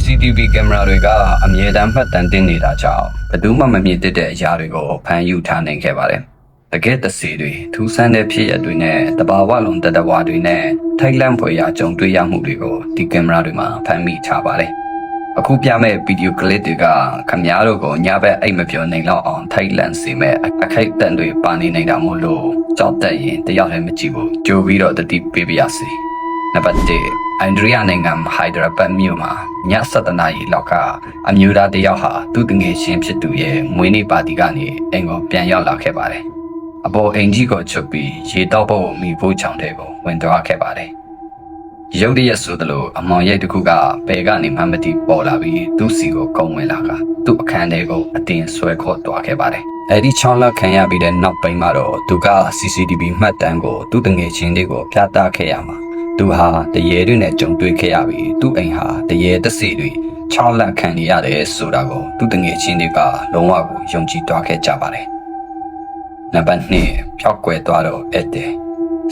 CCTV ကင်မရာတွေကအမြဲတမ်းမှတ်တမ်းတင်နေတာကြောင့်ဘယ်သူမှမမြင်တဲ့အရာတွေကိုဖန်ယူထားနိုင်ခဲ့ပါတယ်။တကယ်တစီတွေထူးဆန်းတဲ့ဖြစ်ရပ်တွေနဲ့တဘာဝလုံးတတဝါတွေနဲ့ထိုက်လန့်ဖွယ်ရာကြုံတွေ့ရမှုတွေကိုဒီကင်မရာတွေမှာဖန်မိထားပါတယ်။အခုပြမဲ့ဗီဒီယိုကလစ်တွေကခင်ဗျားတို့ကိုညဘက်အိတ်မပြောနိုင်တော့အောင်ထိုက်လန့်စေမဲ့အခိုက်အတန့်တွေပါနေနေတာမို့လို့ကြောက်တတ်ရင်တယောက်တည်းမကြည့်ဘူးကြိုပြီးတော့တတိပေးပါရစေ။နံပါတ်1အိန္ဒိယနိုင်ငံဟိုက်ဒရာဘတ်မြို့မှာည7 နာရီလောက်ကအမျိုးသားတစ်ယောက်ဟာသူ့တငယ်ချင်းဖြစ်သူရဲ့မွေးနေ့ပါတီကနေအိမ်ကိုပြန်ရောက်လာခဲ့ပါတယ်။အပေါ်အိမ်ကြီးကိုချုပ်ပြီးရေတောက်ဖို့မိဖို့ချောင်းတဲ့ကိုဝင်သွားခဲ့ပါတယ်။ရုတ်တရက်ဆိုသလိုအမောင်ရိပ်တစ်ခုကဘယ်ကနေမှမသိပေါ်လာပြီးသူ့စီကိုကုန်းဝင်လာကသူ့အခန်းထဲကိုအတင်းဆွဲခေါ်သွားခဲ့ပါတယ်။အဲဒီချောင်းလက်ခံရပြီးတဲ့နောက်ပိုင်းမှာတော့သူက CCTV မှတ်တမ်းကိုသူ့တငယ်ချင်းတွေကိုပြသခဲ့ရမှာသူဟာတရေတွေနဲ့ကြုံတွေ့ခဲ့ရပြီးသူ့အိမ်ဟာတရေတစီတွေ6 လက်ခံနေရတယ်ဆိုတာကိုသူ့တငယ်ချင်းတွေကလုံးဝကိုယုံကြည်သွားခဲ့ကြပါတယ်။နံပါတ်2ဖြောက်ကွယ်သွားတော့တဲ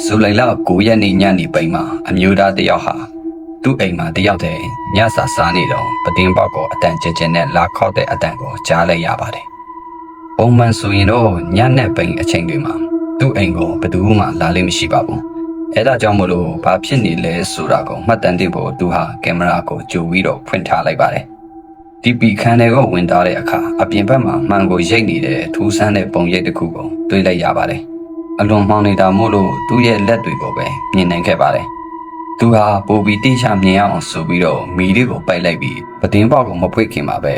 ့ဇူလိုင်လ9 ရက်နေ့ညနေပိုင်းမှာအမျိုးသားတစ်ယောက်ဟာသူ့အိမ်မှာတယောက်တည်းညစာစားနေတော့ပတင်းပေါက်ကိုအတန်ကျကျနဲ့လာခောက်တဲ့အတန်ကိုကြားလိုက်ရပါတယ်။ပုံမှန်ဆိုရင်တော့ညနေပိုင်းအချိန်တွေမှာသူ့အိမ်ကိုဘယ်သူမှလာလိမ့်မရှိပါဘူး။အဲဒါကြောင့်မို့လို့ဘာဖြစ်နေလဲဆိုတာကိုမှတ်တမ်းတင်ဖို့သူဟာကင်မရာကိုကြိုပြီးတော့ဖွင့်ထားလိုက်ပါတယ်။ DP ခန်းထဲကိုဝင်သွားတဲ့အခါအပြင်ဘက်မှာမှန်ကိုရိတ်နေတဲ့ထူးဆန်းတဲ့ပုံရိပ်တစ်ခုကိုတွေ့လိုက်ရပါတယ်။အလွန်မှောင်နေတာမို့လို့သူ့ရဲ့လက်တွေကိုပဲမြင်နိုင်ခဲ့ပါတယ်။သူဟာပိုပြီးတိကျမြင်အောင်ဆိုပြီးတော့မီလေးကိုပိုက်လိုက်ပြီးပတင်းပေါက်ကိုမဖွင့်ခင်မှာပဲ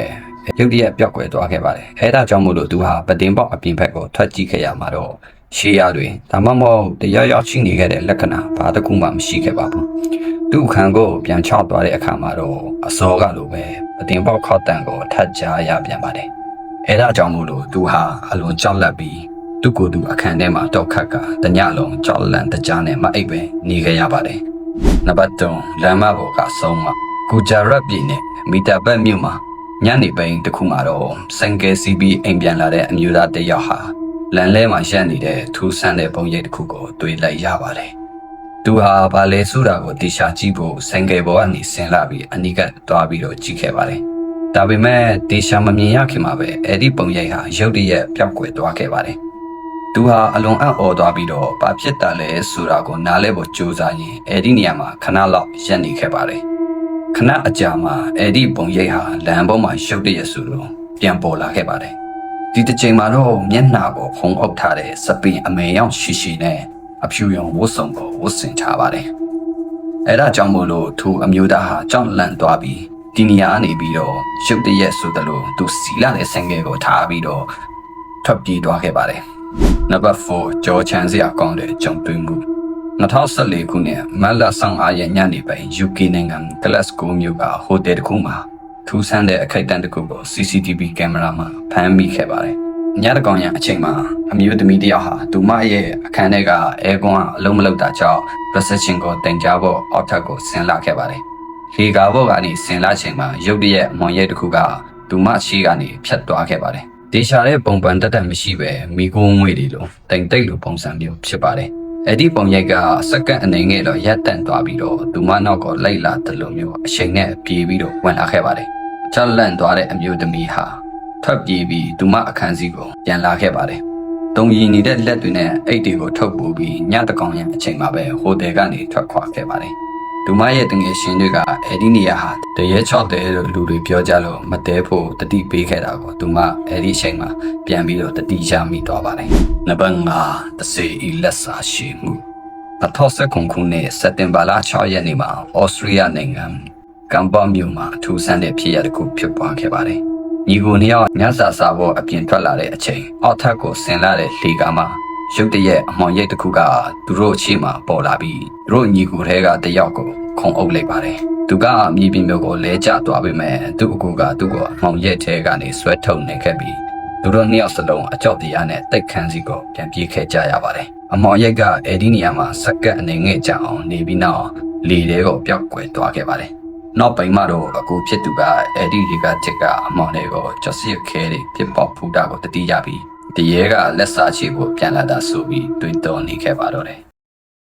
ရုတ်တရက်ပျောက်ကွယ်သွားခဲ့ပါတယ်။အဲဒါကြောင့်မို့လို့သူဟာပတင်းပေါက်အပြင်ဘက်ကိုထွက်ကြည့်ခဲ့ရမှာတော့ရှေးရတွေဒါမှမဟုတ်တရားရောက်ရှိနေခဲ့တဲ့လက္ခဏာဘာတစ်ခုမှမရှိခဲ့ပါဘူး။သူ့အခန်းကိုပြန်ချသွားတဲ့အခါမှာတော့အစောကလိုပဲအတင်ပေါက်ခောက်တန်ကိုထပ်ကြားရပြန်ပါတယ်။အဲဒါကြောင့်မို့လို့သူဟာအလွန်ကြောက်လန့်ပြီးသူ့ကိုယ်သူအခန်းထဲမှာတောက်ခတ်ကတညလုံးကြောက်လန့်တကြားနဲ့မအိပ်ပဲနေခဲ့ရပါတယ်။နံပါတ်3လမ်းမပေါ်ကဆုံးမဂူဂျာရတ်ပြည်နယ်မီတာဘတ်မြို့မှာညနေပိုင်းတစ်ခုမှာတော့စင်ကယ်စီဘီအိမ်ပြန်လာတဲ့အမျိုးသားတစ်ယောက်ဟာလမ်းလဲမှာရပ်နေတဲ့ထူးဆန်းတဲ့ပုံရိပ်တစ်ခုကိုတွေ့လိုက်ရပါတယ်။သူဟာဘာလဲဆိုတာကိုတေချာကြည့်ဖို့ဆိုင်ကယ်ပေါ်ကနေဆင်းလာပြီးအနီးကပ်သွားပြီးတော့ကြည့်ခဲ့ပါတယ်။ဒါပေမဲ့တေချာမမြင်ရခင်မှာပဲအဲ့ဒီပုံရိပ်ဟာရုတ်တရက်ပျောက်ကွယ်သွားခဲ့ပါတယ်။သူဟာအလွန်အံ့ဩသွားပြီးတော့ဘာဖြစ်တာလဲဆိုတာကိုနားလဲဖို့ကြိုးစားရင်အဲ့ဒီနေရာမှာခဏလောက်ရပ်နေခဲ့ပါတယ်။ခဏအကြာမှာအဲ့ဒီပုံရိပ်ဟာလမ်းပေါ်မှာရုတ်တရက်ဆိုတော့ပြန်ပေါ်လာခဲ့ပါတယ်။ဒီတစ်ချိန်မှာတော့မျက်နှာကိုဖုံးအုပ်ထားတဲ့စပင်အမေရောင်ရှိရှိနဲ့အဖြူရောင်ဝတ်စုံကိုဝတ်ဆင်ထားပါတယ်။အဲဒါကြောင့်မို့လို့သူအမျိုးသားဟာကြောက်လန့်သွားပြီးဒီနေရာကနေပြီးတော့ရုတ်တရက်ဆိုသလိုသူစီလာတဲ့ဆင်ငယ်ကိုထားပြီးတော့ထွက်ပြေးသွားခဲ့ပါတယ်။နံပါတ်4ကြောချမ်းစရာကောင်းတဲ့ကြုံတွေ့မှု2014ခုနှစ်မတ်လ15ရက်ညနေပိုင်း UK နိုင်ငံ Glasgow မြို့ကဟိုတယ်တစ်ခုမှာထူးဆန်းတဲ့အခိုက်အတန့်တစ်ခုကို CCTV ကင်မရာမှာဖမ်းမိခဲ့ပါတယ်။ညတကောင်ရအချိန်မှာအမျိုးသမီးတစ်ယောက်ဟာသူမရဲ့အခန်းထဲကအဲကွန်းအလုံးမလုံးတာကြောင့် reception ကိုတင်ကြဖို့အောက်ထပ်ကိုဆင်းလာခဲ့ပါတယ်။လေကာဘောကနေဆင်းလာချိန်မှာရုတ်တရက်မွန်ရိပ်တစ်ခုကသူမရှိကနေဖြတ်သွားခဲ့ပါတယ်။ဒေရှာတဲ့ပုံပန်တက်မရှိပဲမိကိုငွေတွေလိုတိမ်တိတ်လိုပုံစံမျိုးဖြစ်ပါတယ်။အဲ့ဒီပုံရိပ်ကစက္ကန့်အနေငယ်တော့ရပ်တန့်သွားပြီးတော့သူမနောက်ကိုလိုက်လာတယ်လို့မျိုးအချိန်နဲ့ပြေးပြီးတော့ဝင်လာခဲ့ပါတယ်။ကြောက်လန့်သွားတဲ့အမျိုးသမီးဟာထွက်ပြေးပြီးသူမအခန်းစီကိုပြန်လာခဲ့ပါတယ်။တုံရီနေတဲ့လက်တွေနဲ့အိတ်တွေကိုထုတ်ပိုးပြီးညတကောင်ရအချိန်မှာပဲဟိုတယ်ကနေထွက်ခွာခဲ့ပါတယ်။သူမရဲ့တငယ်ရှင်တွေကအဲ့ဒီနေရာဟာတရေ6တဲလို့လူတွေပြောကြလို့မတဲဖို့တတိပေးခဲ့တာကိုသူမအဲ့ဒီအချိန်မှာပြန်ပြီးတော့တတိရမိသွားပါတယ်။နံပါတ်5တစေဤလက်စာရှိမှု2019ခုနှစ်စက်တင်ဘာလ6ရက်နေ့မှာဩစတြေးလျနိုင်ငံကမ်ဘောမြို့မှာထူးဆန်းတဲ့ဖြစ်ရပ်တစ်ခုဖြစ်ပွားခဲ့ပါတယ်။ညီကိုနှစ်ယောက်ညစာစားဖို့အပြင်ထွက်လာတဲ့အချိန်အောက်ထပ်ကိုဆင်းလာတဲ့လေကားမှာရုတ်တရက်အမောင်ရိပ်တစ်ခုကသူတို့အရှိမပေါ်လာပြီးသူတို့ညီကိုထဲကတယောက်ကိုခုံအုပ်လိုက်ပါတယ်။သူကမြေပြင်မျိုးကိုလဲကျသွားပေမဲ့သူ့အကူကသူ့ကိုအမောင်ရိပ်ထဲကနေဆွဲထုတ်နေခဲ့ပြီးသူတို့နှစ်ယောက်စလုံးအကြောက်တရားနဲ့တိတ်ခမ်းစီကိုပြန်ပြေးခဲ့ကြရပါတယ်။အမောင်ရိပ်ကအဲ့ဒီနေရာမှာစက္ကန့်အနေငယ်ကြာအောင်နေပြီးနောက်လေထဲကိုပျောက်ကွယ်သွားခဲ့ပါတယ်။နောက်ပိုင်းမှာတော့အကူဖြစ်သူကအဲ့ဒီရေကတစ်ကအမောင်လေးကိုကြောက်စရခဲတွေပြစ်ပေါက်ဖူးတာကိုတတိယပြီးတရေကလက်စားချေဖို့ပြန်လာတာဆိုပြီးတွေးတောနေခဲ့ပါတော့တယ်